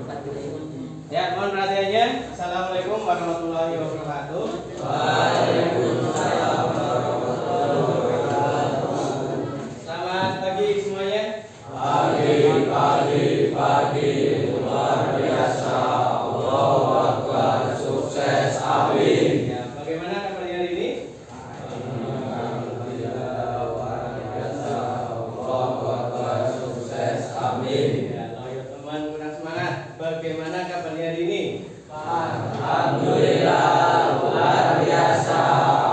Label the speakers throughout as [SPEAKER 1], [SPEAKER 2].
[SPEAKER 1] Ya, mohon perhatiannya. Assalamualaikum warahmatullahi wabarakatuh.
[SPEAKER 2] Waalaikumsalam warahmatullahi wabarakatuh.
[SPEAKER 1] Selamat pagi semuanya.
[SPEAKER 2] Pagi luar biasa. Allahu Akbar, sukses, amin.
[SPEAKER 1] Ya, bagaimana kabarnya hari ini?
[SPEAKER 2] Luar biasa. Allahu Akbar, sukses, amin.
[SPEAKER 1] Ya, loyo teman kurang semangat. Bagaimana kabarnya hari ini?
[SPEAKER 2] Alhamdulillah, luar biasa.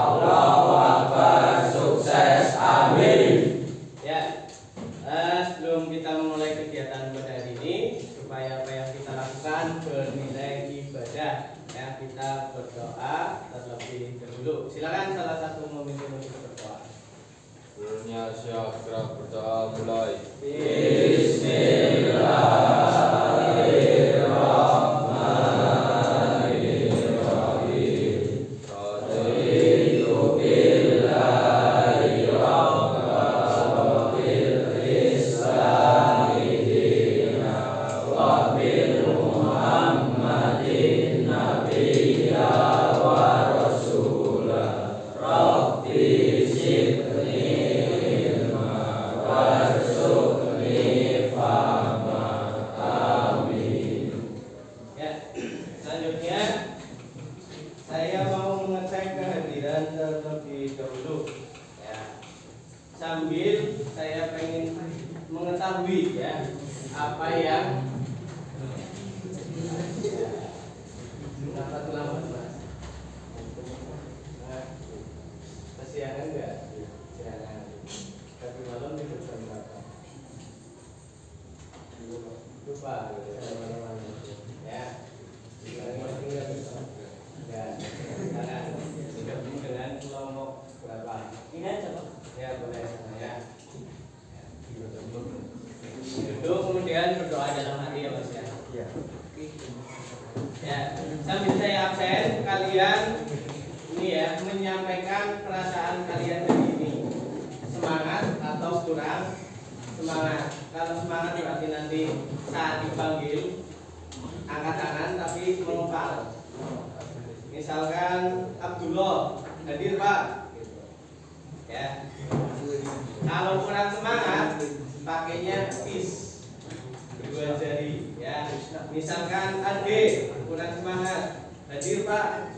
[SPEAKER 2] Allahu Akbar, sukses, amin.
[SPEAKER 1] Ya, sebelum kita memulai kegiatan pada hari ini, supaya apa yang kita lakukan bernilai ibadah, ya kita berdoa terlebih dahulu. Silakan salah satu memimpin untuk berdoa.
[SPEAKER 2] Sebelumnya segera berdoa mulai.
[SPEAKER 1] Ya, selanjutnya saya mau mengecek kehadiran terlebih dahulu. Ya, sambil saya pengen mengetahui ya apa yang kenapa terlambat mas? Kesiangan enggak? Kesiangan. Tapi malam tidur jam berapa? Lupa malam-malam. Ya, ya, digabung dengan kelompok berapa? Ini aja pak. Ya boleh ya. Duduk kemudian berdoa dalam hati ya mas ya. Ya, sambil saya absen kalian ini ya menyampaikan perasaan kalian hari ini, semangat atau kurang semangat. Kalau semangat berarti nanti saat dipanggil angkat tangan tapi mengepal. Misalkan Abdullah hadir pak, ya. Kalau kurang semangat pakainya is dua jari, ya. Misalkan Ade kurang semangat hadir pak,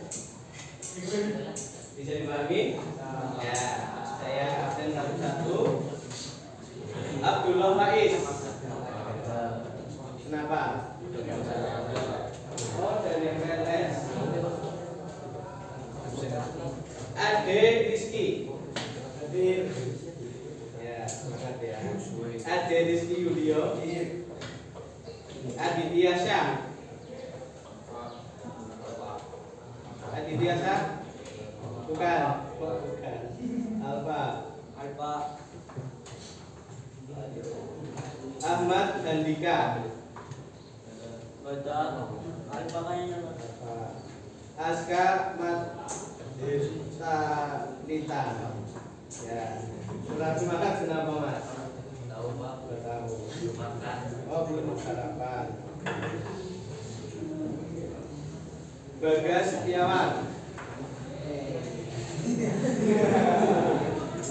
[SPEAKER 1] bisa dipahami? Ya, saya absen satu-satu. Abdullah Faiz. Kenapa? Oh, dari MPLS. Ade Rizky. Hadir. Ya, semangat ya. Ade Rizky Yudio. Aditya Syam. Aditya Syam? Bukan. Oh, bukan. Alfa. Ahmad Handika. Aska Matalita. Ya. Kurang semangat kenapa mas?
[SPEAKER 2] Tahu Pak,
[SPEAKER 1] Belum tahu.
[SPEAKER 2] belum makan.
[SPEAKER 1] Oh belum sarapan. Bagas Setiawan.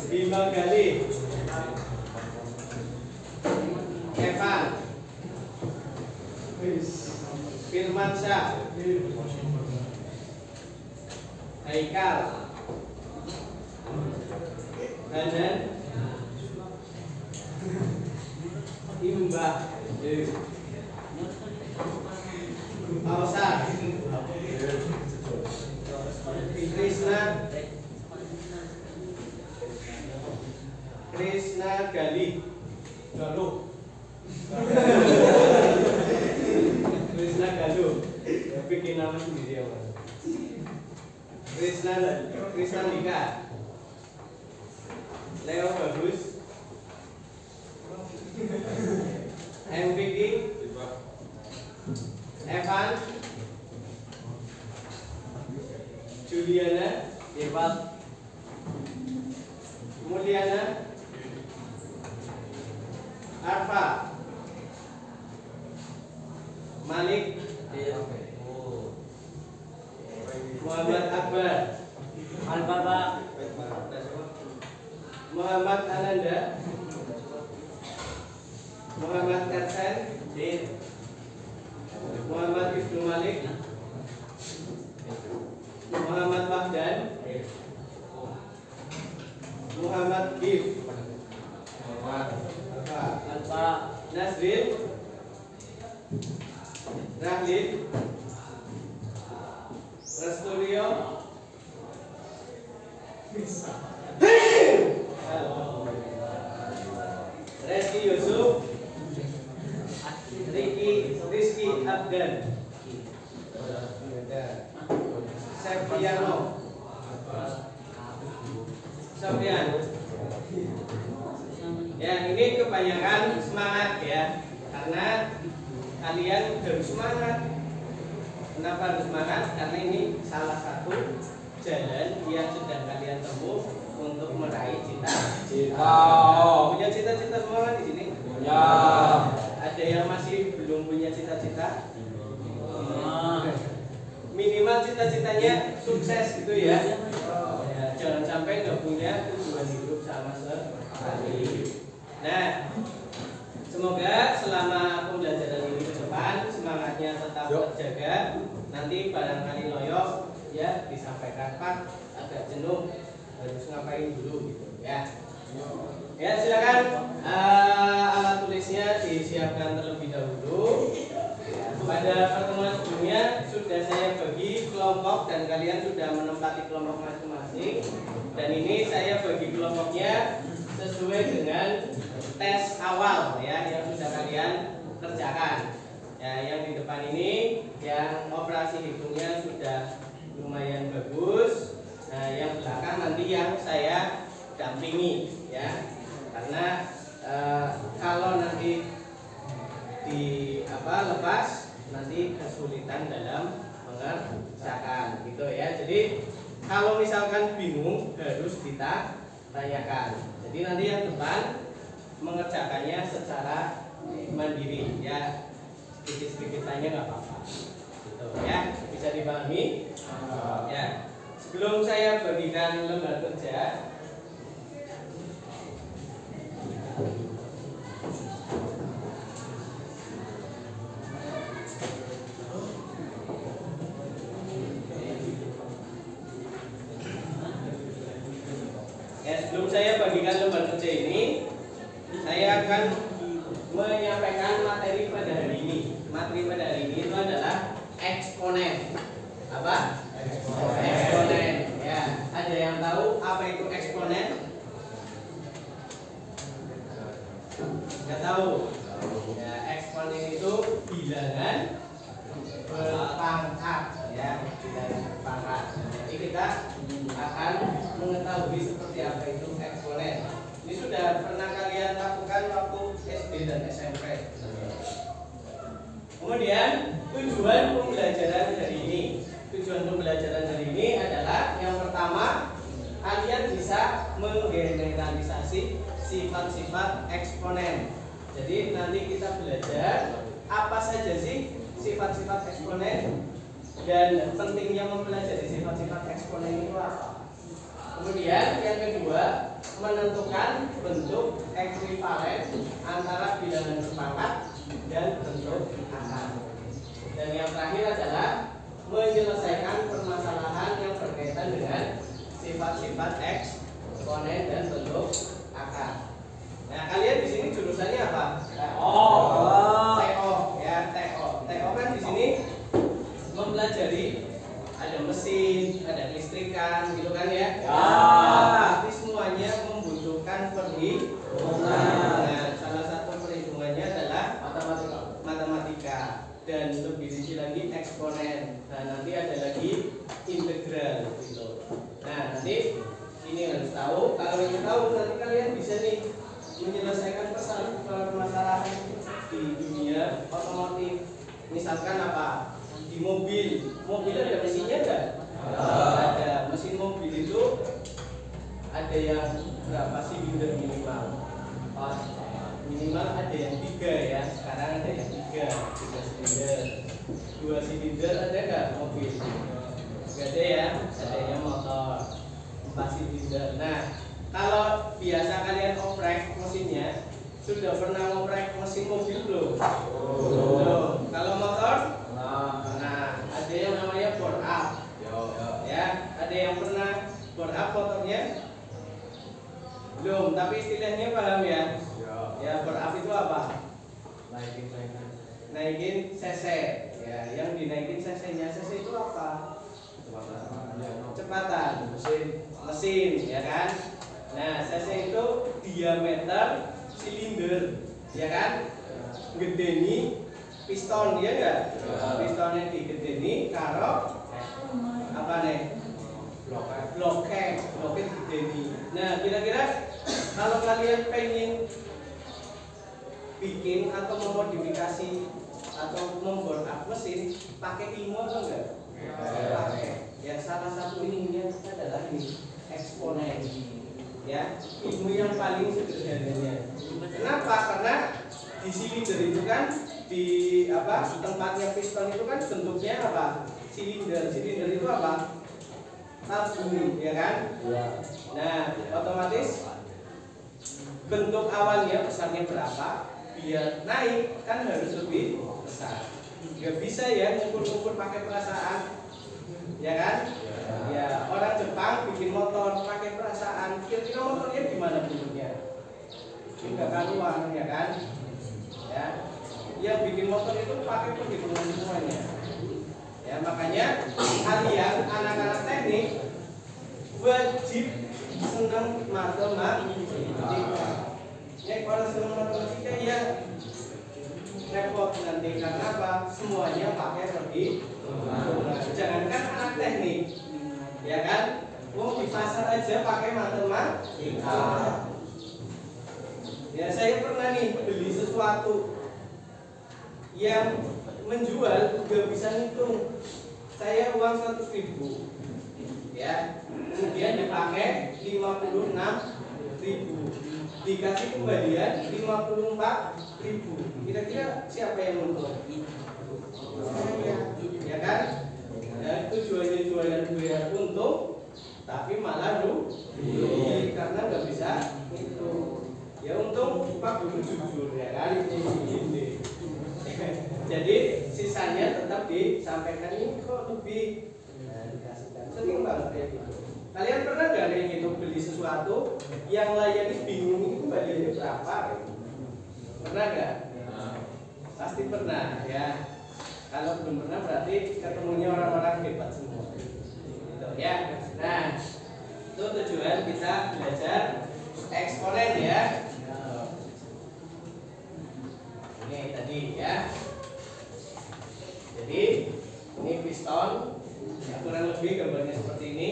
[SPEAKER 1] Bima Gali. Evan. Firman Syah. Haikal. Hanan. Imbah. Ausar. Krishna Gali. Galuh. Krishna Galuh. Bikin nama sendiri ya mas. Krishna Lika. Leo Bagus. MVP. Evan. Juliana. Evan. Mulyana. Arfa. Malik, Muhammad Akbar, Muhammad Ananda, Muhammad Ersen, Muhammad Ibnu Malik, Muhammad Wahdan, Muhammad Gif, Nasrin, Rahlin, Resturio, Resti Yusuf, Rizky Abdan, Septiano, Sofian. Ya, ini kebanyakan semangat ya, karena kalian harus semangat. Kenapa harus semangat? Karena ini salah satu jalan yang sedang kalian tempuh untuk meraih cita-cita. Punya cita-cita semua kan di sini?
[SPEAKER 2] Punya.
[SPEAKER 1] Ada yang masih belum punya cita-cita? Minimal cita-citanya sukses gitu ya. Ya, jangan sampai nggak punya tujuan hidup sama sekali. Nah, semoga selama pembelajaran ini ke depan semangatnya tetap terjaga. Nanti barangkali loyo ya disampaikan, Pak, agak jenuh harus ngapain dulu gitu ya. Ya, silakan alat tulisnya disiapkan terlebih dahulu. Pada pertemuan sebelumnya sudah saya bagi kelompok dan kalian sudah menempati kelompok masing-masing. Dan ini saya bagi kelompoknya sesuai dengan tes awal ya yang sudah kalian kerjakan. Ya, yang di depan ini yang operasi hitungnya sudah lumayan bagus. Nah, yang belakang nanti yang saya dampingi ya. Karena kalau nanti lepas nanti kesulitan dalam mengerjakan gitu ya. Jadi kalau misalkan bingung harus ditanyakan. Jadi nanti yang depan mengerjakannya secara mandiri ya, sedikit-sedikit tanya nggak apa-apa gitu ya, bisa dipahami ya. Sebelum saya bagikan lembar kerja, sebelum saya bagikan lembar kerja ini, saya akan menyampaikan materi pada hari ini. Materi pada hari ini itu adalah eksponen. Apa? Eksponen. Ya, ada yang tahu apa itu eksponen? Nggak tahu. Ya, eksponen itu bilangan berpangkat. Ya, bilangan berpangkat. Jadi kita akan mengetahui seperti apa itu eksponen. Ini sudah pernah kalian lakukan waktu SD dan SMP. Kemudian tujuan pembelajaran hari ini. Tujuan pembelajaran hari ini adalah yang pertama, kalian bisa menggeneralisasi sifat-sifat eksponen. Jadi nanti kita belajar apa saja sih sifat-sifat eksponen dan pentingnya mempelajari sifat-sifat eksponen itu apa. Kemudian yang kedua, menentukan bentuk ekuivalen antara bilangan berpangkat dan bentuk angka. Dan yang terakhir adalah menyelesaikan permasalahan yang berkaitan dengan sifat-sifat eksponen dan bentuk angka. Nah, kalian di sini jurusannya apa? TO ya, TO. TO kan di sini mempelajari ada mesin, ada listrikan gitu kan ya. Tapi semuanya membutuhkan perhitungan. Nah, salah satu perhitungannya adalah matematika dan lebih rinci lagi eksponen. Nah, nanti ada lagi integral gitu. Nah, nanti ini harus tahu. Kalau ini tahu nanti kalian bisa nih menyelesaikan permasalahan di dunia otomotif. Misalkan apa? Di mobil ada mesinnya enggak? Ada. Mesin mobil itu ada yang berapa silinder minimal? Minimal ada yang 3 ya. Sekarang ada yang 3. tiga silinder. 2 silinder ada nggak mobil? Nggak ada ya, adanya motor. 4 silinder. Nah, kalau biasa kalian oprek mesinnya, sudah pernah ngoprek mesin mobil belum? Belum. Kalau motor? Nah, ada yang namanya bore up. Ya, ada yang pernah bore up motornya? Belum, tapi istilahnya paham ya? Ya, bore up itu apa? Naikin cc. Ya, yang dinaikin cc-nya. Cc itu apa? Kecepatan. Mesin, ya kan? Nah, cc itu diameter silinder, ya kan? Gedeni piston, ya enggak? Pistonnya digedeni karo apa nih? Bloket gedeni. Nah, kira-kira kalau kalian pengen bikin atau memodifikasi atau membor up mesin, pakai ilmu atau enggak? Pakai. Ya, salah satu ilmunya adalah ini, eksponen. Ya, ilmu yang paling sederhananya. Kenapa? Karena di silinder itu kan di apa? Tempatnya piston itu kan bentuknya apa? Silinder. Silinder itu apa? Tabung, ya kan? Nah, otomatis bentuk awalnya besarnya berapa? Biar naik kan harus lebih besar. Gak bisa ya ngukur-ngukur pakai perasaan, ya kan? Ya, orang Jepang bikin motor pakai perasaan. Kira-kira motornya gimana bentuknya? Enggak karuan, ya kan? Ya, yang bikin motor itu pakai perhitungan semuanya. Ya, makanya kalian anak-anak teknik wajib senang matematika. Ya, kalau senang matematika ya repot nanti karena apa? Semuanya pakai perhitungan. Jangankan anak teknik, ya kan? Mau di pasar aja pakai matematika. Ya, saya pernah nih beli sesuatu yang menjual juga bisa ngitung. Saya uang 100.000, ya, kemudian dipakai 56.000, dikasih kembalian 54.000. Kira-kira siapa yang untung? Saya, ya kan? Ya, tujuannya jualan biar untung, tapi malah rugi karena nggak bisa itu. Ya untung Pak Guru jujur, ya kan? Ini. Jadi sisanya tetap disampaikan, ini kok lebih. Nah, dikasihkan. Sering banget kayak gitu. Kalian pernah nggak kayak gitu beli sesuatu yang layaknya bingung itu kembaliannya berapa? Pernah nggak? Pasti pernah, ya. Kalau belum pernah berarti ketemunya orang-orang hebat semua. Gitu, ya. Nah, itu tujuan kita belajar eksponen, ya. Ini tadi, ya. Jadi ini piston, ya, kurang lebih gambarnya seperti ini.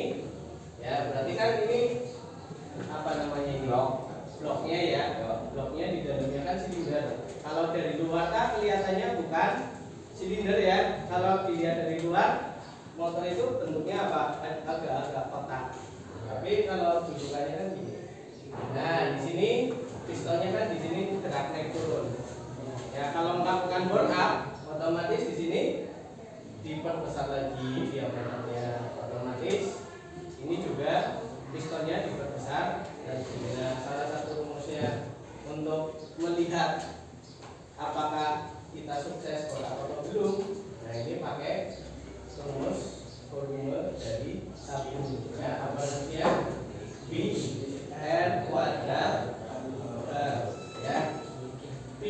[SPEAKER 1] Ya, berarti kan ini apa namanya ini? Bloknya, ya. Bloknya di dalamnya kan silinder. Kalau dari luar kan kelihatannya bukan silinder, ya. Kalau dilihat dari luar, motor itu bentuknya apa? Agak-agak kotak. Tapi kalau dudukannya kan gini. Nah, di sini pistonnya kan di sini gerak naik turun. Ya, kalau melakukan bore up, otomatis di sini diperbesar lagi diameternya. Otomatis ini juga pistonnya diperbesar lagi. Nah, salah satu rumusnya untuk melihat apakah kita sukses bore up atau belum, nah ini pakai rumus formula dari tabung. Ya, apa namanya? P R kuadrat, ya, P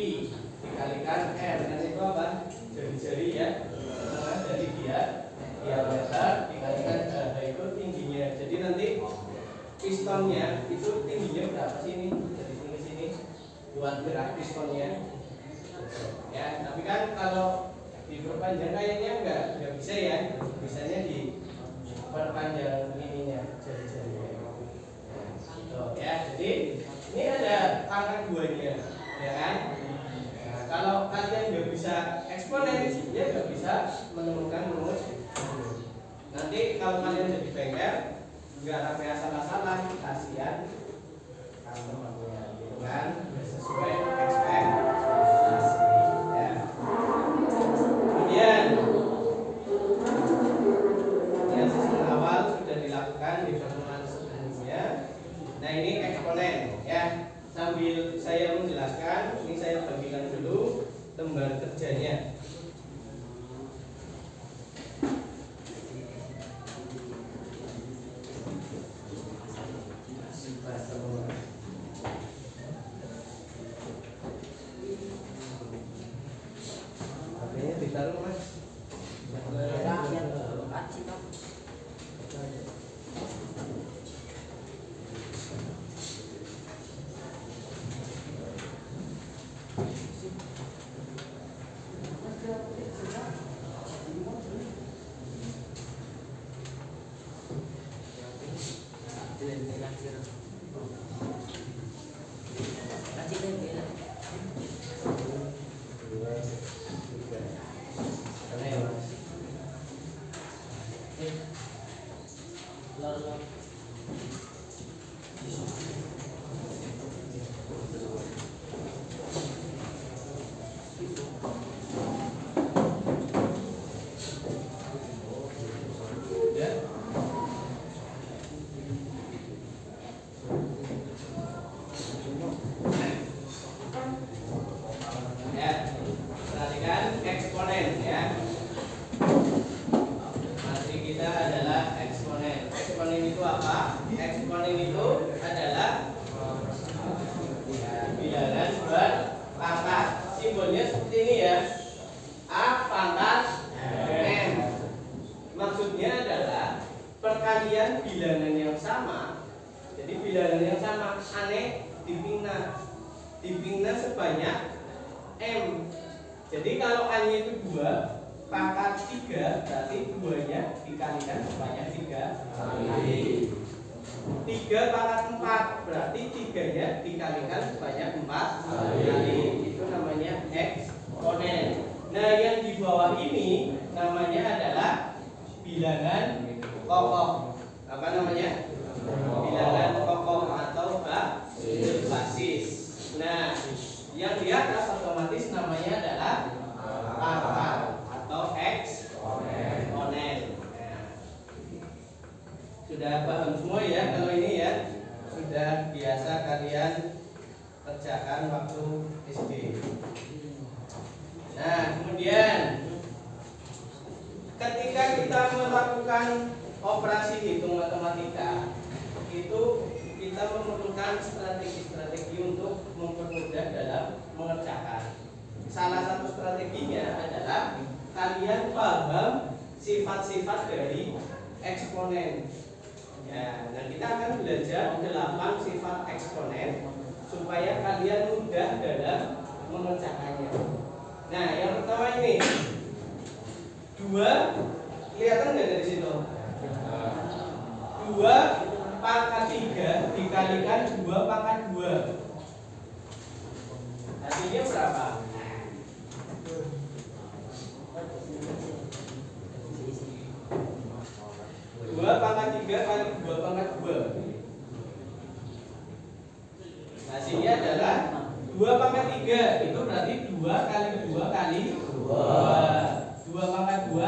[SPEAKER 1] dikalikan R, dan itu apa? Jari-jari, ya. Nah, jadi dia diameter dikalikan itu tingginya. Jadi nanti pistonnya itu tingginya berapa sih ini? Dari sini ke sini buat gerak pistonnya. Ya, tapi kan kalau diperpanjang kayaknya enggak bisa, ya. Bisanya diperpanjang ininya, jari-jarinya. Gitu, ya. Jadi ini ada pangkat 2-nya, ya kan? Nah, kalau kalian nggak bisa eksponen, ya nggak bisa menemukan rumus. Nanti kalau kalian jadi bengkel, nggak sampai asal-asalan, kasihan customer-nya, gitu kan? Sesuai ekspektasi, ya. kerjanya. HP-nya ditaruh Mas. Simbolnya seperti ini ya, A pangkat M. Maksudnya adalah perkalian bilangan yang sama. Jadi bilangan yang sama, aneh dipingna sebanyak M. Jadi kalau A-nya itu 2 pangkat 3, berarti 2-nya dikalikan sebanyak 3 kali. 3 pangkat 4, berarti 3-nya dikalikan sebanyak 4 kali. Itu namanya eksponen. Nah, yang di bawah ini namanya adalah bilangan pokok. Apa namanya? Bilangan pokok atau basis. Nah, yang di atas otomatis namanya adalah pangkat atau eksponen. Sudah paham semua ya kalau ini ya? Sudah biasa kalian kerjakan waktu SD. Nah, kemudian ketika kita melakukan operasi hitung matematika, itu kita memerlukan strategi-strategi untuk mempermudah dalam mengerjakan. Salah satu strateginya adalah kalian paham sifat-sifat dari eksponen. Ya, nah kita akan belajar 8 sifat eksponen supaya kalian mudah dalam mengerjakannya. Nah, yang pertama ini 2, kelihatan nggak dari situ? 2 pangkat 3 dikalikan 2 pangkat 2. Hasilnya berapa? 2 pangkat 3 kali 2 pangkat 2. Hasilnya adalah 2 pangkat 3. Itu berarti 2 kali 2 kali 2. 2 pangkat 2,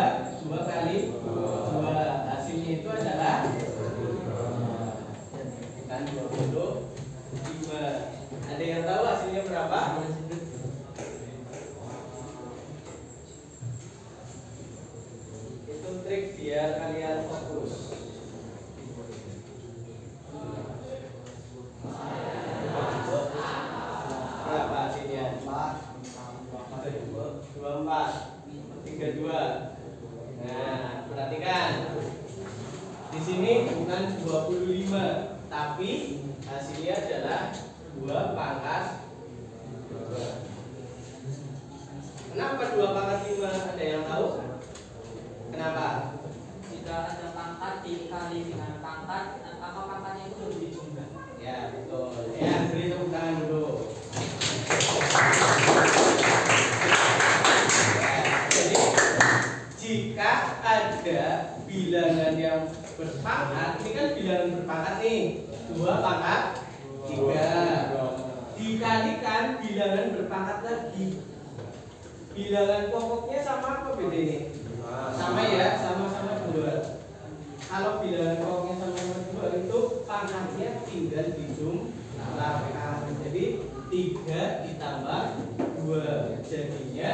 [SPEAKER 1] 2 kali 2. Hasilnya itu adalah bukan 25. Ada yang tahu hasilnya berapa? Itu trik biar kalian fokus. Berapa hasilnya? 24, 32. Nah, perhatikan. Di sini bukan 25, tapi hasilnya adalah 2 pangkat 2. Kenapa 2 pangkat 5? Ada yang tahu? Kenapa?
[SPEAKER 3] Jika ada pangkat dikali dengan pangkat, maka pangkatnya itu lebih jumlah.
[SPEAKER 1] Ya, betul. Ya, beri tepuk tangan dulu. Ya, jadi jika ada bilangan yang berpangkat, ini kan bilangan berpangkat nih, 2 pangkat 3 dikalikan bilangan berpangkat lagi. Bilangan pokoknya sama apa beda ini? Sama ya, sama-sama 2. Kalau bilangan pokoknya sama-sama 2 itu pangkatnya tinggal dijumlahkan. Jadi 3 ditambah 2 jadinya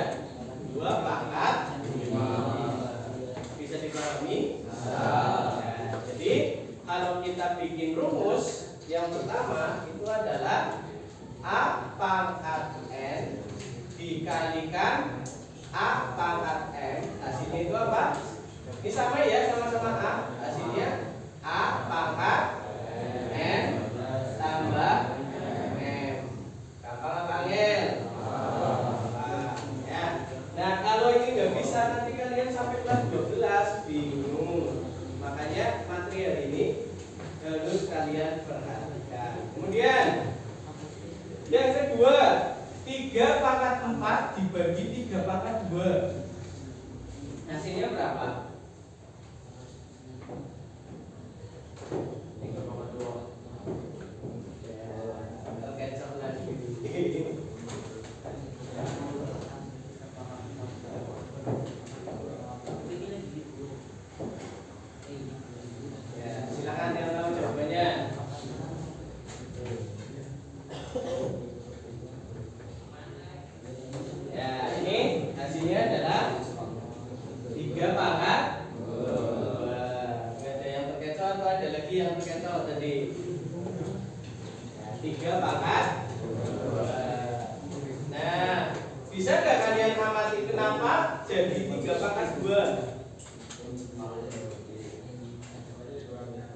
[SPEAKER 1] pertama itu adalah A pangkat N dikalikan A pangkat M. Hasilnya itu apa? Ini sama ya, sama-sama A. Hasilnya A pangkat N tambah M. Gampang apa Angel? Ya. Nah kalau ini nggak bisa nanti kalian sampai kelas 12 bingung. Makanya materi hari ini harus kalian perhatikan. Kemudian yang kedua, 3 pangkat 4 dibagi 3 pangkat 2. Hasilnya berapa? 3 pangkat 2. Ya, kecap lagi. Ya, silakan yang tahu jawabannya. Ya, ini hasilnya adalah 3 pangkat 2. Nggak ada yang terkecoh atau ada lagi yang terkecoh tadi? Ya, 3 pangkat 2. Nah, bisa nggak kalian amati kenapa jadi 3 pangkat 2?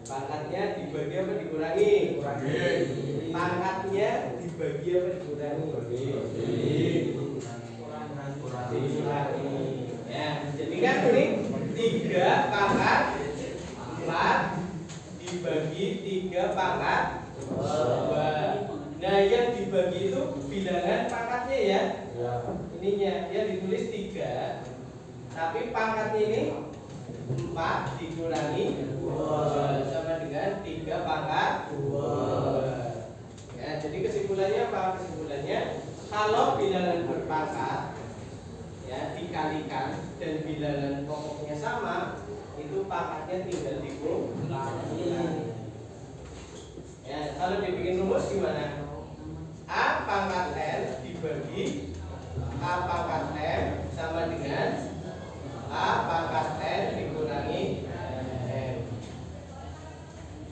[SPEAKER 1] Pangkatnya dibagi apa dikurangi? Pangkatnya dibagi apa dikurangi? Dikurangi. Ya, jadi kan ini 3 pangkat 4 dibagi 3 pangkat 2. Nah, yang dibagi itu bilangan pangkatnya ya. Ininya dia ditulis 3, tapi pangkatnya ini 4 dikurangi 2 sama dengan 3 pangkat 2. Ya, jadi kesimpulannya apa? Kesimpulannya kalau bilangan berpangkat ya dikalikan dan bilangan pokoknya sama, itu pangkatnya tinggal dikurangi. Ya, kalau dibikin rumus gimana? A pangkat N dibagi A pangkat M sama dengan A pangkat N dikurangi M.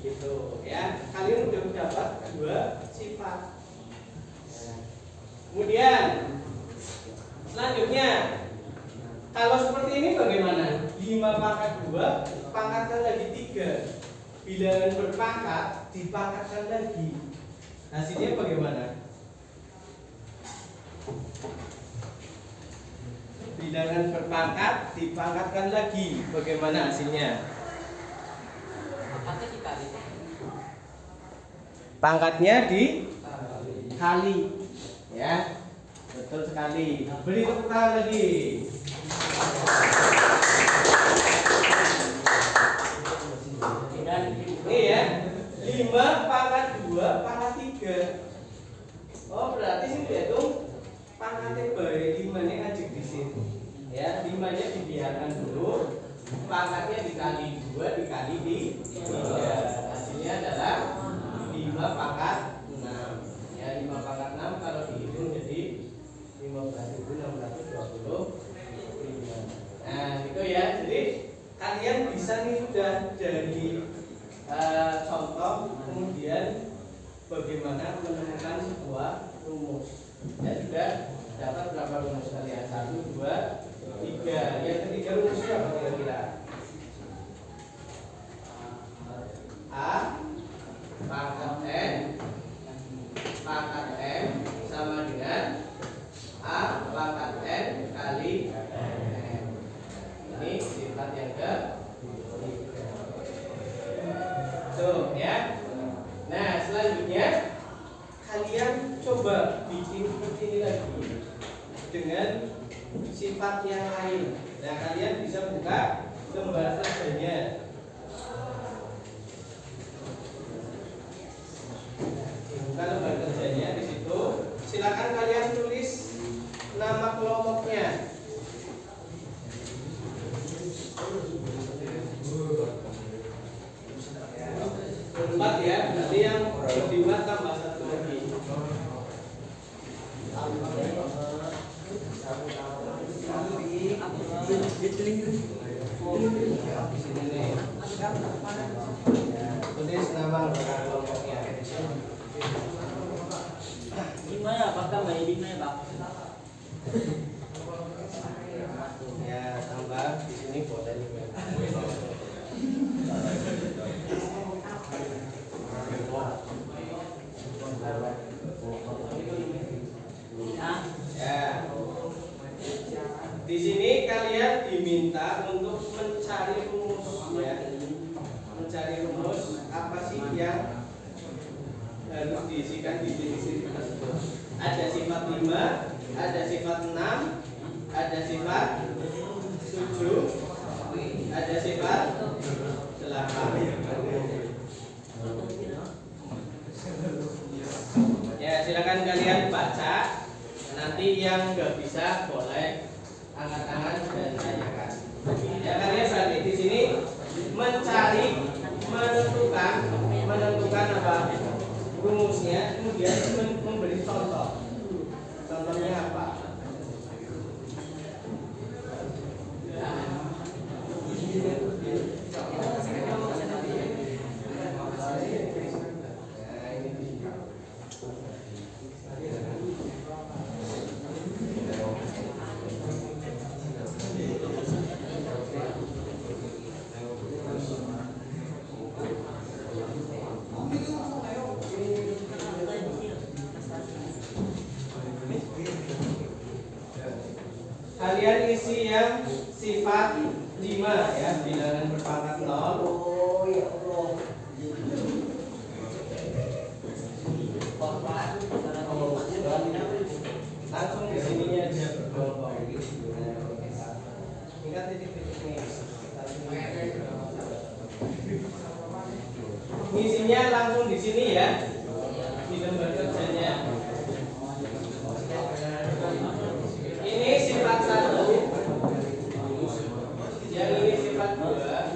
[SPEAKER 1] Gitu ya. Kalian udah dapat 2 sifat. Kemudian selanjutnya, kalau seperti ini bagaimana? 5 pangkat 2 pangkatkan lagi 3. Bilangan berpangkat dipangkatkan lagi. Hasilnya bagaimana? Bilangan berpangkat dipangkatkan lagi. Bagaimana hasilnya? Pangkatnya dikali. Ya, betul sekali. Beri tepuk tangan lagi. Ini ya, 5 pangkat 2 pangkat 3. Oh, berarti sih dihitung pangkatnya baik 5 nya ajak di sini. Ya, 5-nya dibiarkan dulu. Pangkatnya dikali 2 dikali 3. Hasilnya adalah 5 pangkat 6. Ya, 5 pangkat 6 kalau dihitung jadi 15.625. Nah, gitu ya. Jadi kalian bisa nih sudah dari contoh, kemudian bagaimana menemukan sebuah rumus. Ya, sudah dapat berapa rumus kalian? 1, 2, 3. Yang ketiga rumusnya apa kira-kira? A pangkat N pangkat M sama dengan A pangkat N kali M. Ini sifat yang ke tuh ya. Nah, selanjutnya kalian coba bikin seperti ini lagi dengan sifat yang lain. Nah, kalian bisa buka lembar kerjanya. Buka lembar kerjanya di situ. Silakan kalian tulis nama kelompoknya. Empat ya, nanti yang berlima tambah 1 lagi. Di sini nih. Tulis nama lembaga kelompoknya.
[SPEAKER 3] Gimana Pak? Tambah gimana Pak?
[SPEAKER 1] Ya, tambah di sini boleh juga. Ya. Di sini kalian diminta untuk mencari rumus ya. Mencari rumus apa sih yang harus diisikan di sini tersebut. Ada sifat 5, ada sifat 6, ada sifat 7, ada sifat 8. Ya, silakan kalian baca. Nanti yang nggak bisa boleh angkat tangan dan tanyakan. Ya, kalian berarti di sini mencari, menentukan apa rumusnya, kemudian memberi contoh. Contohnya apa? Kalian isi yang sifat 5 ya, bilangan berpangkat 0. Langsung di sininya aja berkelompok. Ingat titik-titik nih. Isinya langsung di sini ya, di lembar kerjanya. Ini sifat 1, yang ini sifat 2,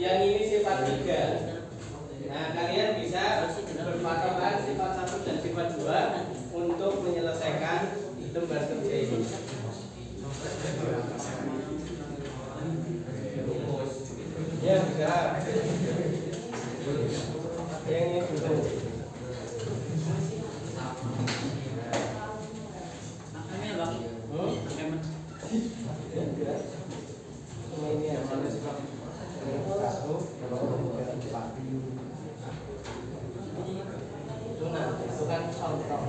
[SPEAKER 1] yang ini sifat 3. Nah, kalian bisa berpatokan sifat 1 dan sifat 2 untuk menyelesaikan lembar kerja ini. Ya, bisa. Yang ini dulu. Ini yang mana sifat 1, 2, 3, 4. Itu nanti itu kan contoh.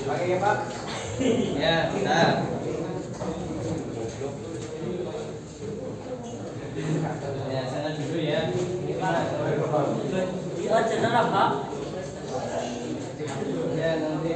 [SPEAKER 1] Pakai ya Pak? Ya, bentar. Ya, sana dulu ya. Ini Pak.
[SPEAKER 3] Channel apa?
[SPEAKER 1] Ya, nanti.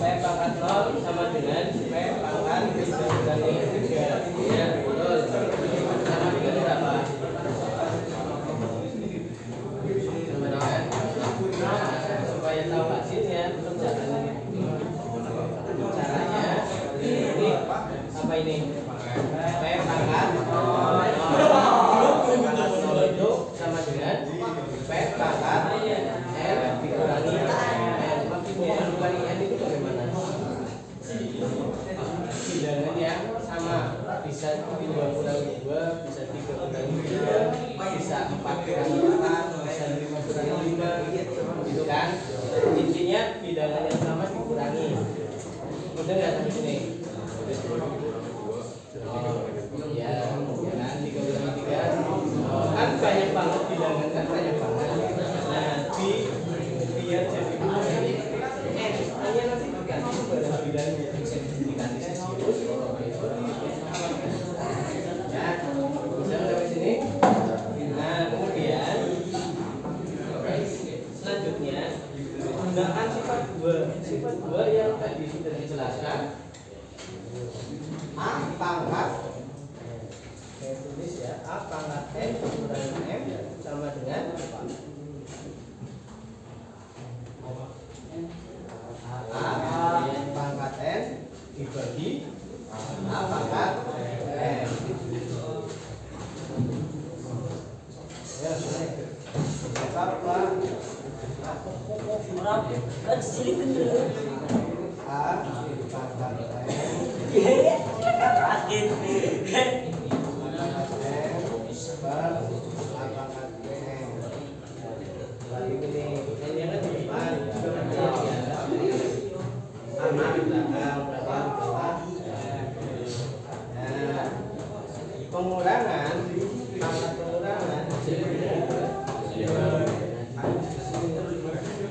[SPEAKER 1] P pangkat 0 sama dengan P pangkat 3. Ya, betul. Sama dengan berapa? Supaya tahu hasilnya, caranya ini apa ini? P pangkat 0. P pangkat 0 itu sama dengan P pangkat N dikurangi N. Maksudnya dikurangi N itu bagaimana? Bilangan yang sama, bisa 2 kurangi 2, bisa 3 kurangi 3, bisa 4 kurangi 4, bisa 5 kurangi 5, gitu kan? Intinya bilangan yang sama dikurangi. Udah nggak sampai sini? Ya, ya kan 3 kurangi 3 kan banyak banget bilangan kan banyak banget. Nah, biar jadi hanya nanti diganti pada bilangan diganti sinus. Ya, bisa sampai sini. Nah, kemudian selanjutnya gunakan sifat 2. Sifat 2 yang tadi sudah dijelaskan. A pangkat saya tulis ya, A pangkat N kurangi M sama dengan A pangkat N dibagi A pangkat N. Ya, apa?
[SPEAKER 3] Orang kecil bener.
[SPEAKER 1] A pangkat N
[SPEAKER 3] Kaget.
[SPEAKER 1] Lagi ini, ini kan di depan, sama di belakang, bawah. Nah, pengurangan, pangkat pengurangan,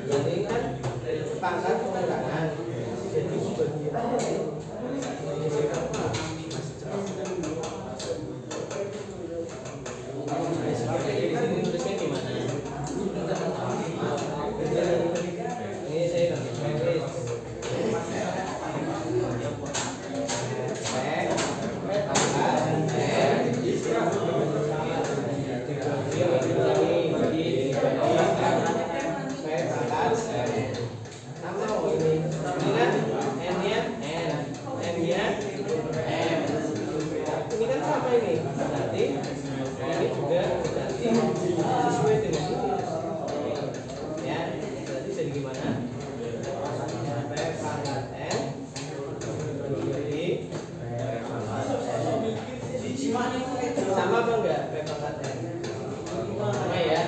[SPEAKER 1] jadi kan pangkat pengurangan, jadi sebagian. Sama apa enggak P pangkat N? Sama ya.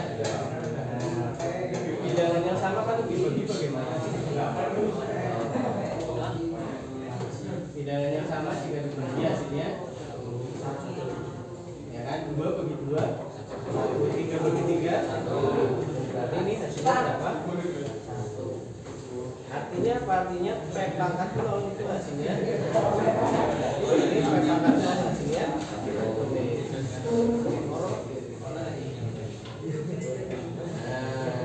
[SPEAKER 1] Bilangan yang sama kan dibagi bagaimana? Bilangan yang sama jika dibagi hasilnya ya kan 2 bagi 2, 3 bagi 3, berarti ini hasilnya berapa? Artinya apa? Artinya P pangkat 0 itu hasilnya ini P pangkat 0 hasilnya nah,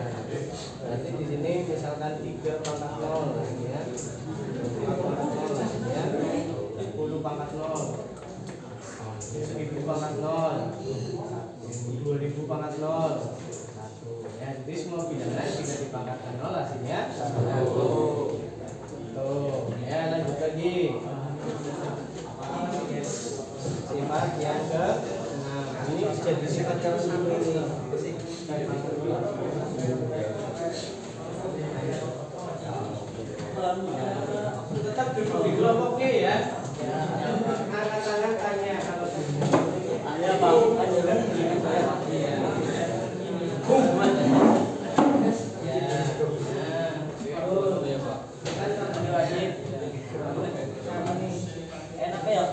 [SPEAKER 1] semua bilangan bisa dipangkatkan 0 hasilnya 1. Tuh, ya lanjut lagi. Sifat yang ke-6 ini jadi sifat yang sama ini. Tetap duduk di kelompok G ya. Angkat tangan tanya kalau
[SPEAKER 3] Ada Bang, ada kan? Enak ya?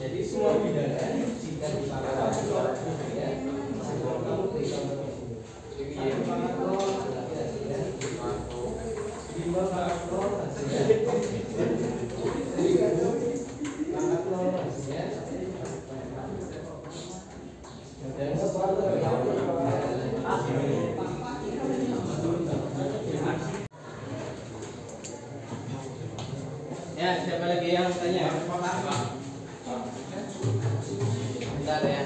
[SPEAKER 1] Jadi semua bilangan jika dipangkatkan ya, siapa lagi yang tanya? Bentar ya.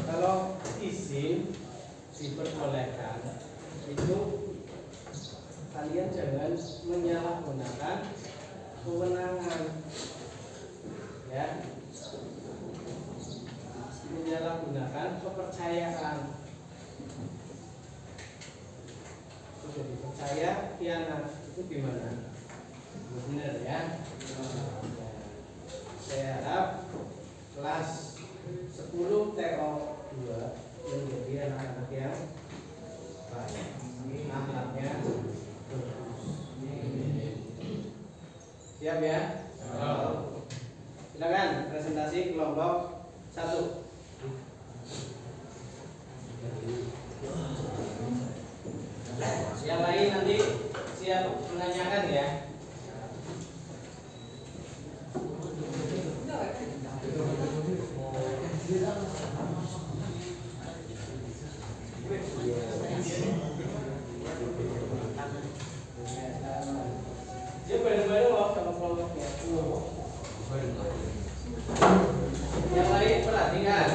[SPEAKER 1] Kalau izin diperbolehkan itu kalian jangan menyalahgunakan kewenangan, ya, menyalahgunakan kepercayaan. Jadi percaya khianat itu gimana? Benar ya? Saya harap kelas 10 TO 2 menjadi anak-anak yang baik, akhlaknya bagus. Siap ya? Silakan presentasi kelompok 1. Yang lain nanti siap menanyakan ya. Dia bareng-bareng loh sama kelompoknya. Yang lain perhatikan.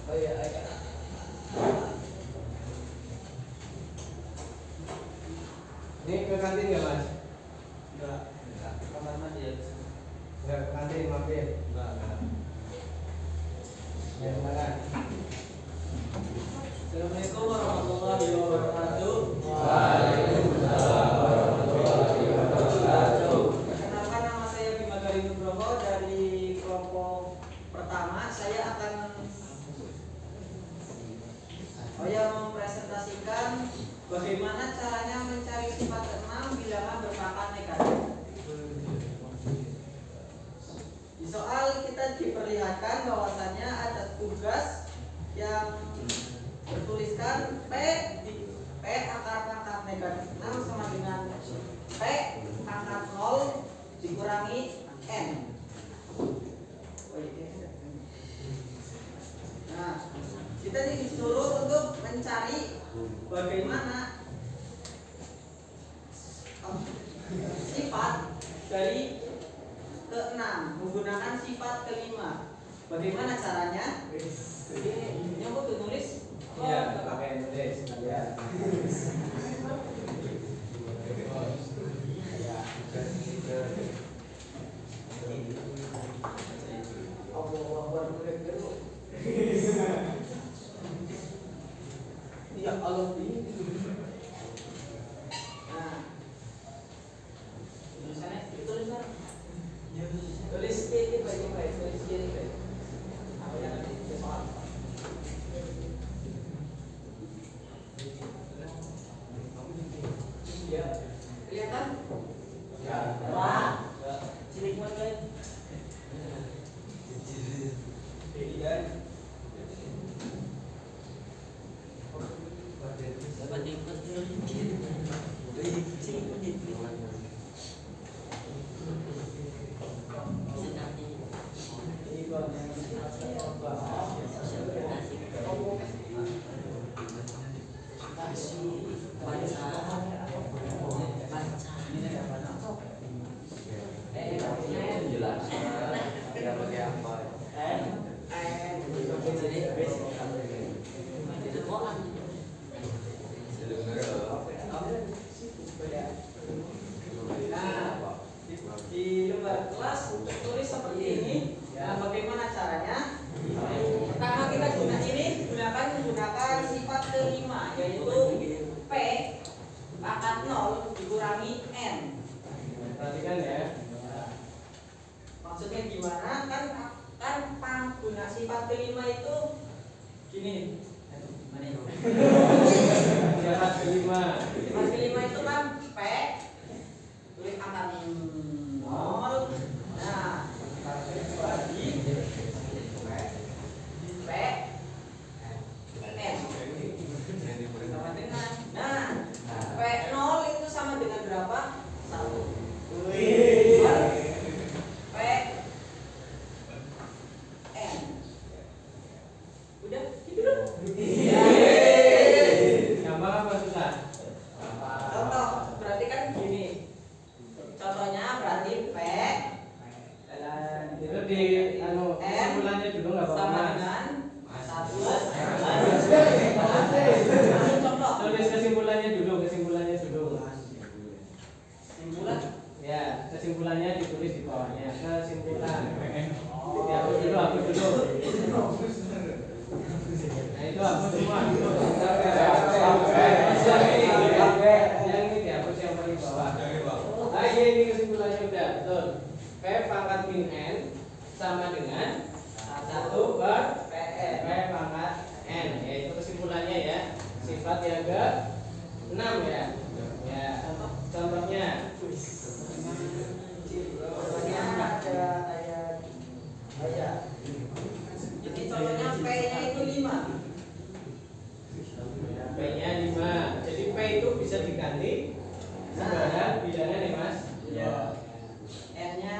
[SPEAKER 1] Oh iya, ini ke kantin nggak mas? Enggak. Kamar mandi ya? Enggak, ke kantin mampir. Enggak. Ya, silakan. Assalamualaikum warahmatullahi wabarakatuh.
[SPEAKER 4] Waalaikumsalam warahmatullahi wabarakatuh. Kenalkan, nama saya Bima Gali Nugroho dari kelompok pertama. Saya akan mempresentasikan bagaimana caranya mencari sifat 6 bilangan berpangkat negatif. Di soal kita diperlihatkan bahwasannya ada tugas yang bertuliskan P akar pangkat negatif 6 sama dengan P pangkat 0 dikurangi N. Nah, kita disuruh untuk mencari bagaimana dari ke-6 menggunakan sifat kelima. Bagaimana caranya? Ini aku tuh nulis.
[SPEAKER 1] Iya, pakai nulis. Ya. Ya Allah ini.
[SPEAKER 4] Nah, tulisannya ditulis kan? Tulis ini baik-baik, tulis ini baik. Apa yang nanti ke soal? Ya, kelihatan?
[SPEAKER 1] Ya.
[SPEAKER 4] Wah, cilik banget. Iya. Di lembar kelas tulis seperti ini. Nah, bagaimana caranya? Pertama kita menggunakan sifat kelima, yaitu P pangkat 0 dikurangi N.
[SPEAKER 1] Perhatikan ya.
[SPEAKER 4] Maksudnya gimana? Kan pengguna sifat kelima itu gini. Mana itu?
[SPEAKER 1] Sifat kelima.
[SPEAKER 4] Sifat kelima itu kan P tulis angka 0. Nah, bagi P N sama dengan. Nah, P0 itu sama dengan berapa? 1. P N. Udah gitu dong.
[SPEAKER 1] Gampang apa susah?
[SPEAKER 4] Contoh, berarti kan gini. Contohnya berarti P
[SPEAKER 1] Itu di kesimpulannya dulu nggak apa-apa.
[SPEAKER 4] sama
[SPEAKER 1] Mas.
[SPEAKER 4] dengan 1. Contoh.
[SPEAKER 1] Tulis kesimpulannya dulu.
[SPEAKER 4] Simpulan.
[SPEAKER 1] Ya, kesimpulannya ditulis di bawahnya. Kesimpulan. Dihapus dulu, hapus dulu. Nah itu hapus semua. Yang ini dihapus yang paling bawah. Nah ini kesimpulannya udah betul. P pangkat min N sama dengan 1 per
[SPEAKER 4] PN.
[SPEAKER 1] P pangkat N. Ya itu kesimpulannya ya. Sifat yang ke-6 ya. Ya. Contohnya.
[SPEAKER 4] Jadi contohnya P-nya itu 5.
[SPEAKER 1] P-nya 5. Jadi P itu bisa diganti sebagai bilangan ya Mas?
[SPEAKER 4] N-nya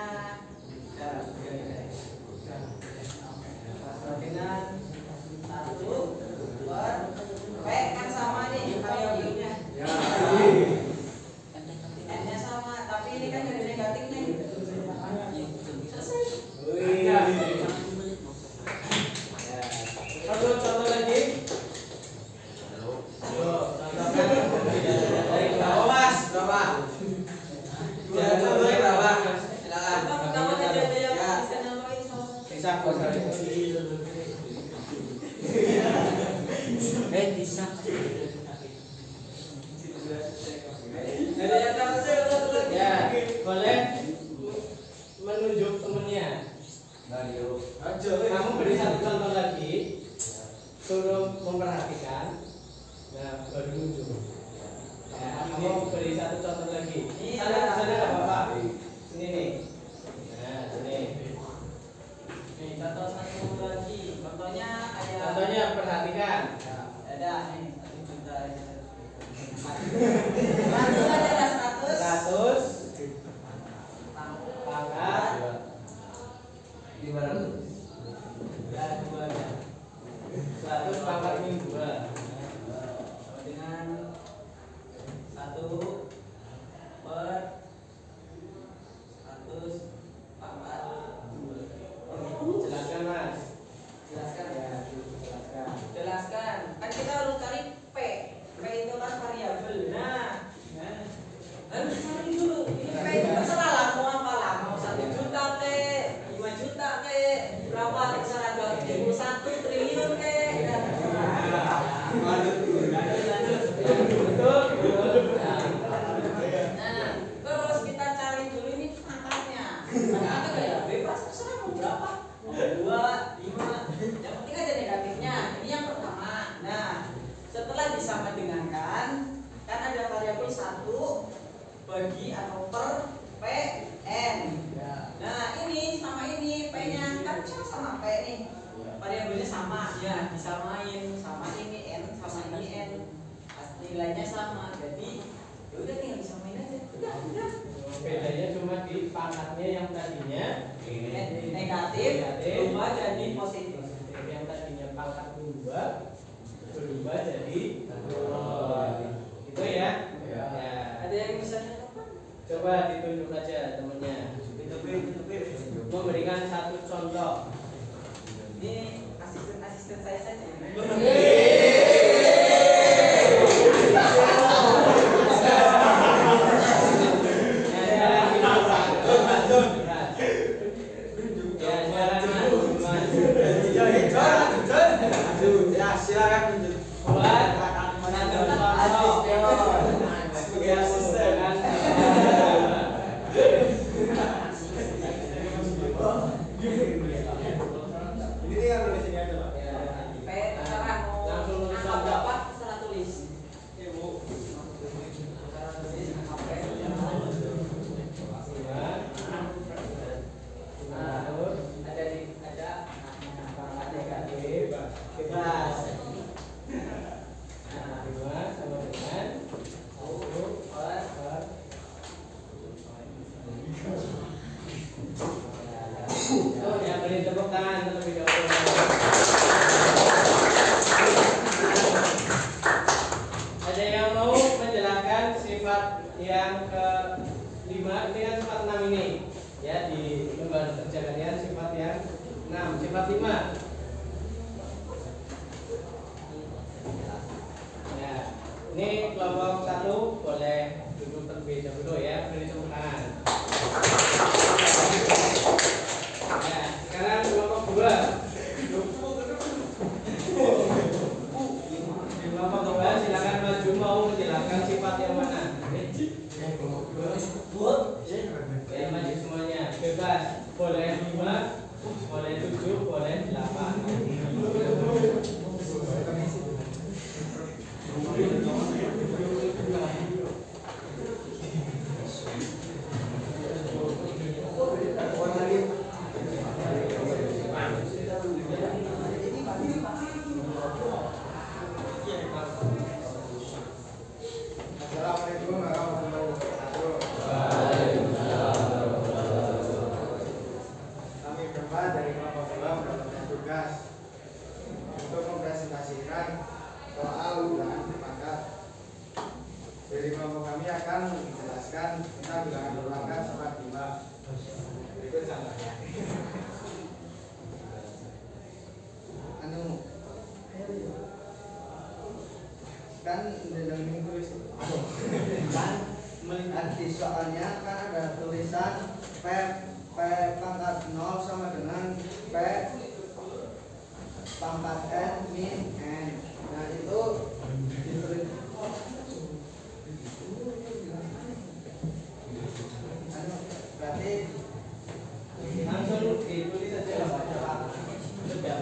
[SPEAKER 4] bagi atau per PN. Nah ini sama ini P-nya kan sama P nih, variabelnya sama ya, disamain sama ini N sama ini N, nilainya sama, jadi ya udah tinggal disamain aja. Udah.
[SPEAKER 1] Bedanya cuma di pangkatnya yang tadinya
[SPEAKER 4] negatif berubah jadi positif.
[SPEAKER 1] Yang tadinya pangkat 2 berubah jadi 2. Itu ya.
[SPEAKER 4] Ada yang bisa nyatakan?
[SPEAKER 1] Coba ditunjuk aja temennya. Memberikan satu contoh.
[SPEAKER 4] Ini asisten saya saja.
[SPEAKER 1] Silakan buat sebagai asisten. Ini kan tulis ini aja, Pak.
[SPEAKER 4] P sekarang mau angka berapa terserah tulis.
[SPEAKER 1] Bebas. Nah, 2 sama dengan 1 per ya, beri tepuk tangan terlebih dahulu. Ada yang mau menjelaskan sifat yang ke-5? Ini kan sifat 6 ini. Ya, di lembar kerja kalian sifat yang 6, sifat 5. Ya, ini kelompok 1 boleh duduk terlebih dahulu ya, beri tepuk tangan. Ya, sekarang kelompok 2. Di kelompok 2 silakan maju, mau menjelaskan sifat yang mana? Ya, maju semuanya, bebas. Boleh 5, boleh 7, boleh 8.
[SPEAKER 5] Assalamualaikum warahmatullahi wabarakatuh. Kami berempat dari kelompok 2 mendapatkan tugas untuk mempresentasikan soal bilangan berpangkat. Dari kelompok kami akan menjelaskan tentang bilangan berpangkat sifat 5. Berikut contohnya. Kan tulis kan melihat di soalnya kan ada tulisan P pangkat 0 sama dengan P pangkat N min N. Nah itu ditulis berarti
[SPEAKER 1] Langsung ditulis saja lah Pak. Sudah.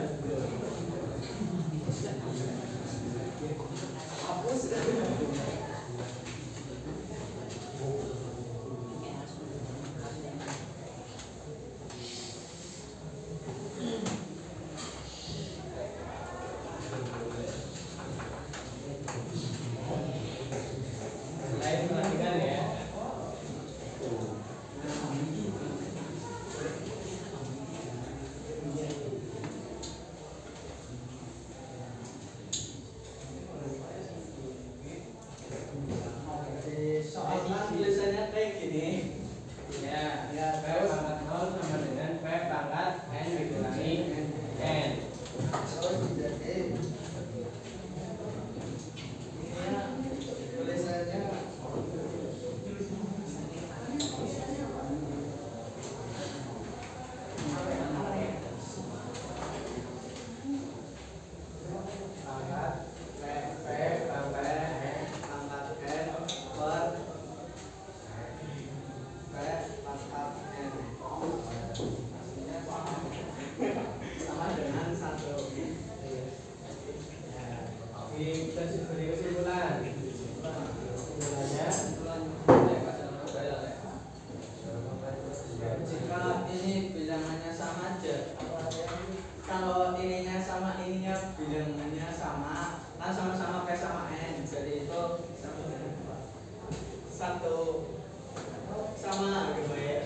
[SPEAKER 1] Sama gitu ya.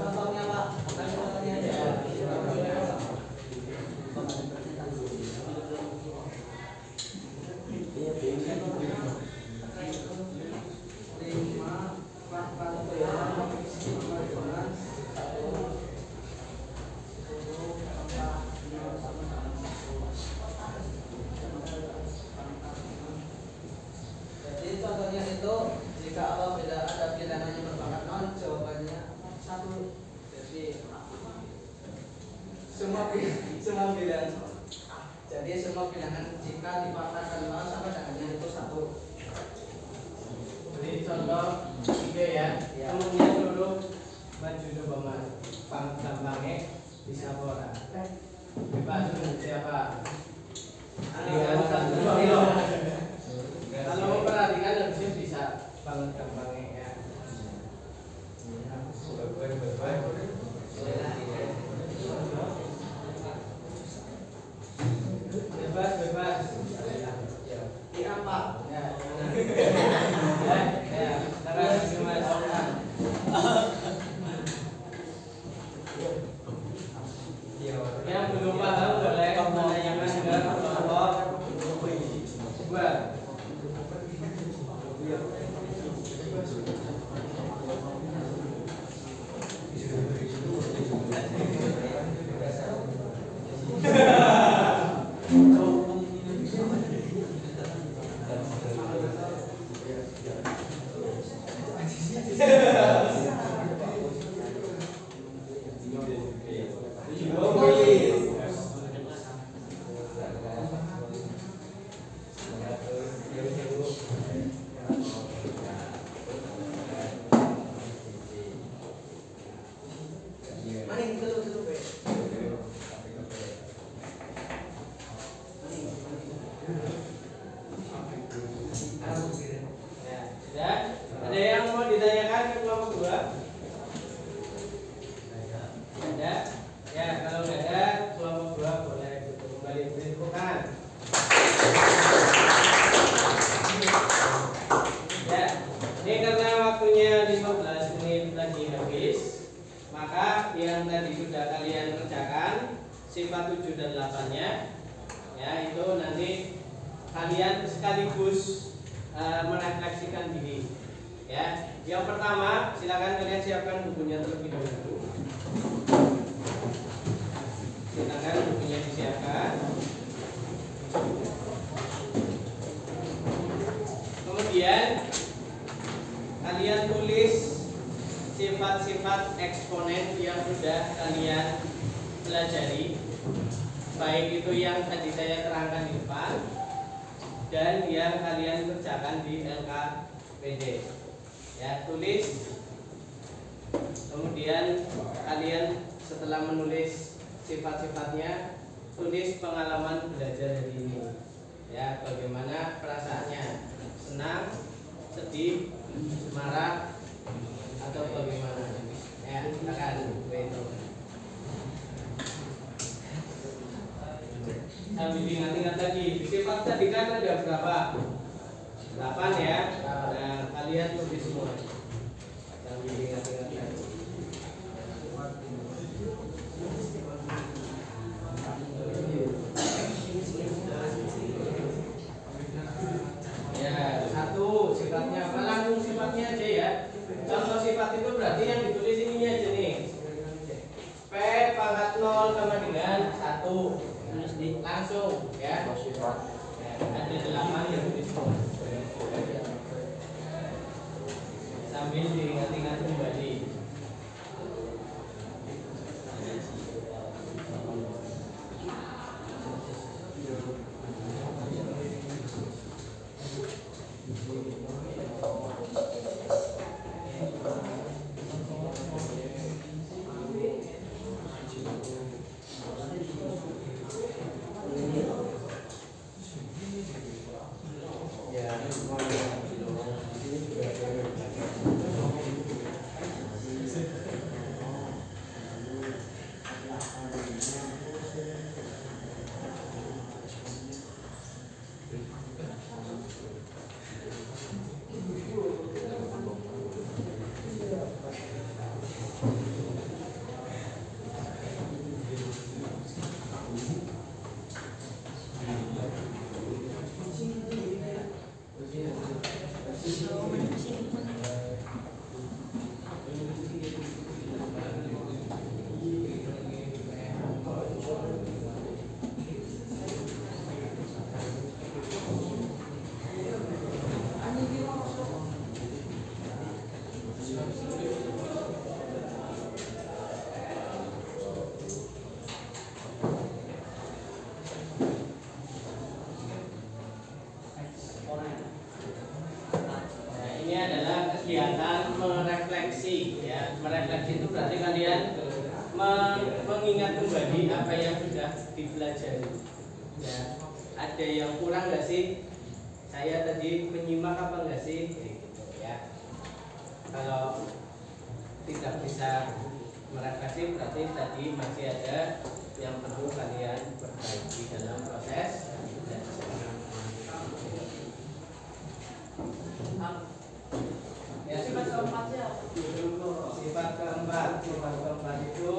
[SPEAKER 4] Contohnya Pak, contohnya aja. Jadi contohnya itu jika apabila ada bilangannya berpangkat 0, jawabannya 1. Jadi semua bilangan. Jadi semua bilangan jika dipangkatkan 0 sama dengannya itu 1.
[SPEAKER 1] Jadi contoh 3 ya. Kemudian huruf maju coba mas. Gampangnya bisa ora. Bebas siapa? Kalau mau perhatikan harusnya bisa banget gampangnya ya. Bebas.
[SPEAKER 4] Iya Pak.
[SPEAKER 1] Ya. Ya. Terus gimana? Yang belum paham boleh menanyakan ke kelompok 2. Ada yang mau ditanyakan ke kelompok 2? Ada? Ya, kalau nggak ada, kelompok 2 boleh kembali beri tepuk tangan. Ya, ini karena waktunya 15 menit lagi habis, maka yang tadi sudah kalian kerjakan sifat 7 dan 8-nya, ya itu nanti kalian sekaligus merefleksikan diri. Ya, yang pertama silakan kalian siapkan bukunya terlebih dahulu. Silakan bukunya disiapkan. Kemudian kalian tulis sifat-sifat eksponen yang sudah kalian pelajari, baik itu yang tadi saya terangkan di depan dan yang kalian kerjakan di LKPD. Ya, tulis. Kemudian kalian setelah menulis sifat-sifatnya, tulis pengalaman belajar hari ini. Ya, bagaimana perasaannya? Senang, sedih, marah, atau bagaimana? Ya, silakan. Itu. Sambil diingat-ingat lagi, sifat tadi kan ada berapa? 8 ya. Nah, kalian tulis semua. Sambil diingat-ingat lagi. Ya, 1 sifatnya apa? Langsung sifatnya aja ya. Contoh sifat itu berarti yang ditulis ininya aja nih. P pangkat 0 sama dengan 1. Langsung ya. Ada 8 yang tulis semua. Sambil diingat-ingat kembali. kegiatan merefleksi ya. Merefleksi itu berarti kalian mengingat kembali apa yang sudah dipelajari ya. Ada yang kurang nggak sih? Saya tadi menyimak apa enggak sih? Gitu ya. Kalau tidak bisa merefleksi berarti tadi masih ada yang perlu kalian perbaiki dalam proses ya.
[SPEAKER 4] Sifat keempatnya
[SPEAKER 1] Sifat keempat itu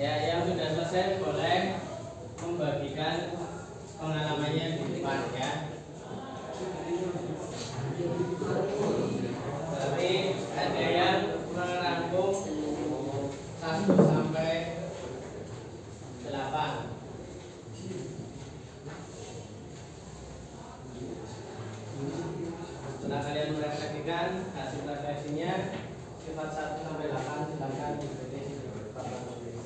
[SPEAKER 1] ya, yang sudah selesai boleh membagikan pengalamannya di depan ya. Berarti ada yang merangkum 1 sampai 8. Setelah kalian merefleksikan hasil refleksinya sifat 1 sampai 8 silakan diikuti Bapak tulis.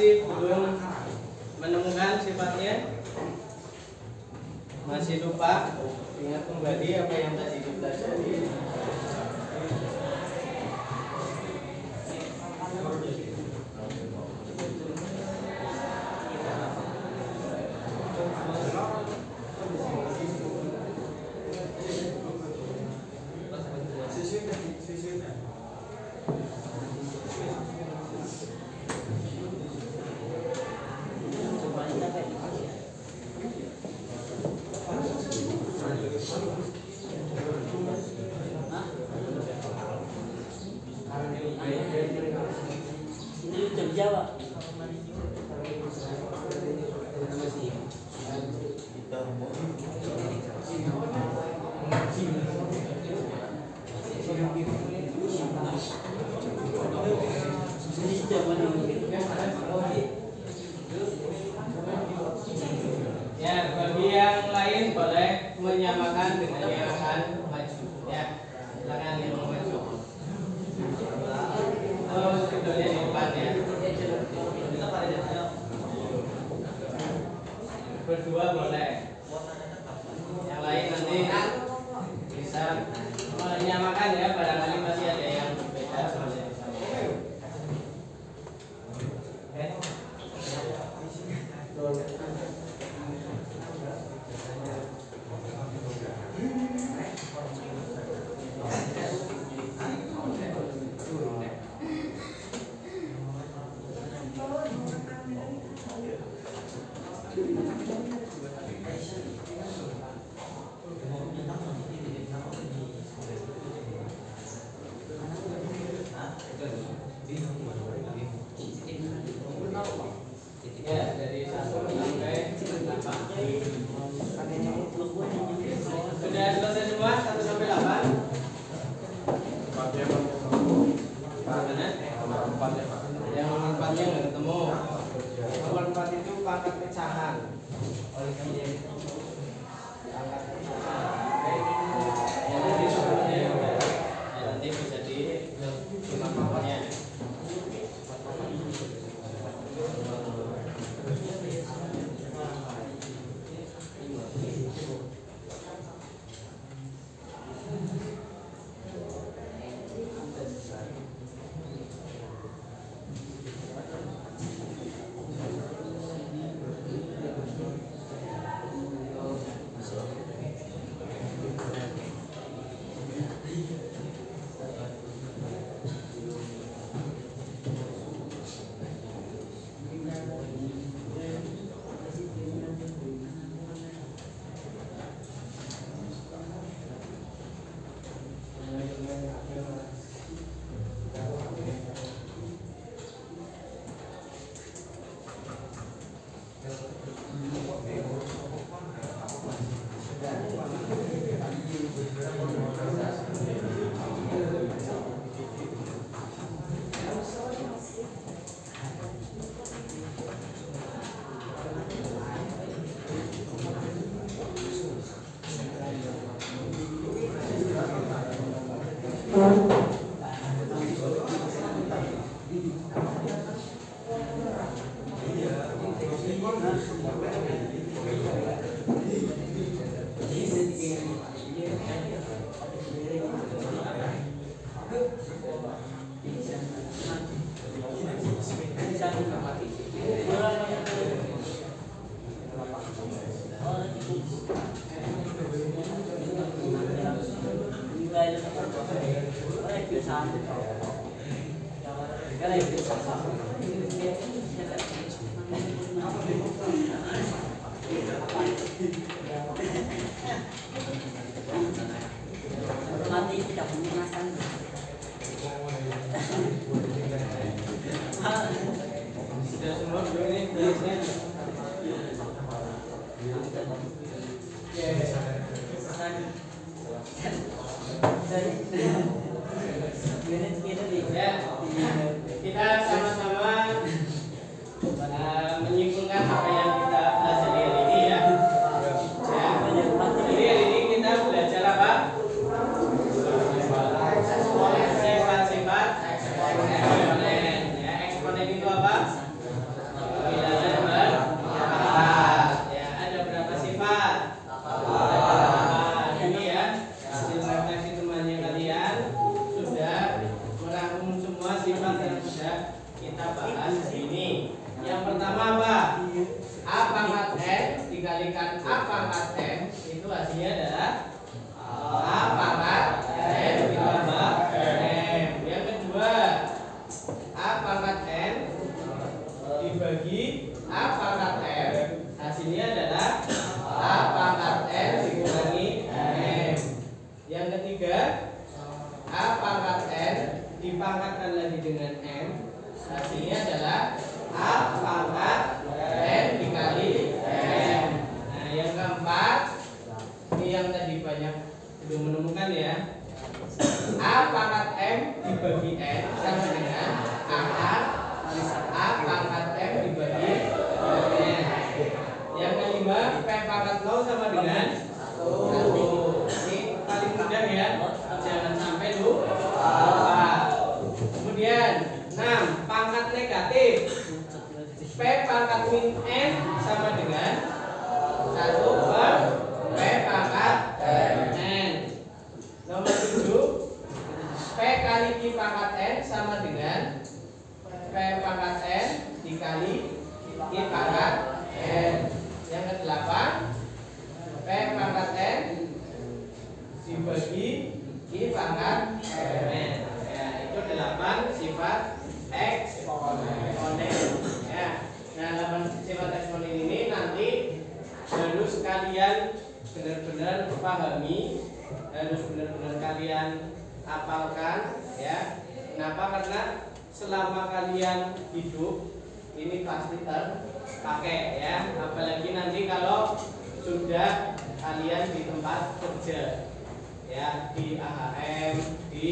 [SPEAKER 1] masih belum menemukan sifatnya, masih lupa, ingat kembali apa yang tadi dipelajari. Ya, bagi yang lain boleh menyamakan dengan yang akan maju. Ya, silakan yang mau maju. Terus videonya di depan ya. Berdua boleh. Yang lain nanti bisa menyamakan ya, barangkali masih ada yang berbeda sama yang sama. Ya, dari 1 sampai 8. Sudah selesai semua 1 sampai 8? Mana? Yang nomor 4-nya nggak ketemu. Nomor 4 itu pangkat pecahan. Pangkat pecahan. Ya, nanti sebelumnya udah. Ya, nanti bisa disimak papannya. Sudah semua belum ini tulisnya? Ya, kita sama-sama menyimpulkan apa yang kita pelajari hari ini ya. Jadi hari ini kita belajar apa? Sifat-sifat eksponen. Ya, eksponen itu apa? ketiga, A pangkat N dipangkatkan lagi dengan M, hasilnya adalah A pangkat N dikali M. Nah, yang keempat, ini yang tadi banyak belum menemukan ya. A pangkat M dibagi N sama dengan akar A pangkat M dibagi N. Yang kelima, P pangkat 0 sama dengan 1. Ini paling mudah ya, jangan sampai lupa. Kemudian 6, pangkat negatif P pangkat min N sama dengan 1 per P pangkat N. Nomor 7, P kali Q pangkat N sama dengan P pangkat N dikali Q pangkat N. Yang ke-8, P pangkat N dibagi Q pangkat N. Ya, itu 8 sifat eksponen. Ya. Nah, 8 sifat eksponen ini nanti harus kalian benar-benar pahami, harus benar-benar kalian hafalkan ya. Kenapa? Karena selama kalian hidup ini pasti terpakai ya. Apalagi nanti kalau sudah kalian di tempat kerja ya, di AHM, di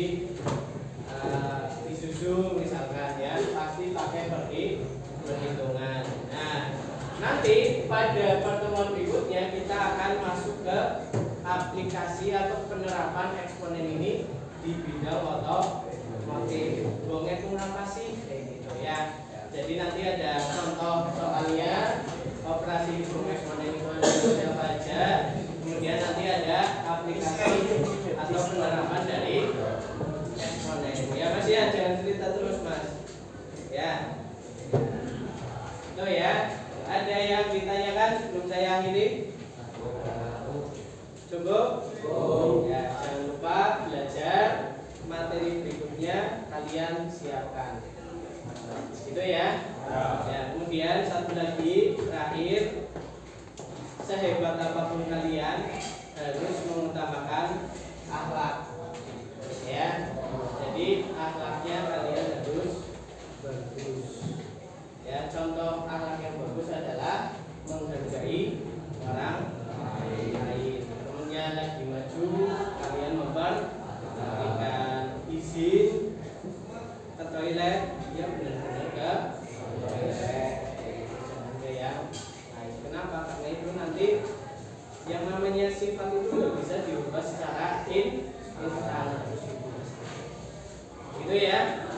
[SPEAKER 1] Susu misalkan ya, pasti pakai perhitungan. Nah, nanti pada pertemuan berikutnya kita akan masuk ke aplikasi atau penerapan eksponen ini di bidang otomotif. Bongeng apa sih kayak gitu ya. Jadi nanti ada contoh soalnya, operasi hitung eksponen itu ada siapa aja. Kemudian nanti ada aplikasi atau penerapan dari eksponen. Ya Mas ya, jangan cerita terus Mas. Ya. Itu ya. Ada yang ditanyakan sebelum saya akhiri? Cukup? Ya, jangan lupa belajar materi berikutnya kalian siapkan. Itu ya. Ya, kemudian satu lagi terakhir, sehebat apapun kalian harus mengutamakan akhlak. Ya. Jadi akhlaknya kalian harus bagus. Ya, contoh akhlak yang bagus adalah menghargai orang lain. Temennya lagi maju, kalian memberikan izin ke toilet, dia benar-benar ke toilet. Jangan yang lain. Kenapa? Karena itu nanti yang namanya sifat itu nggak bisa diubah secara instan. Gitu ya.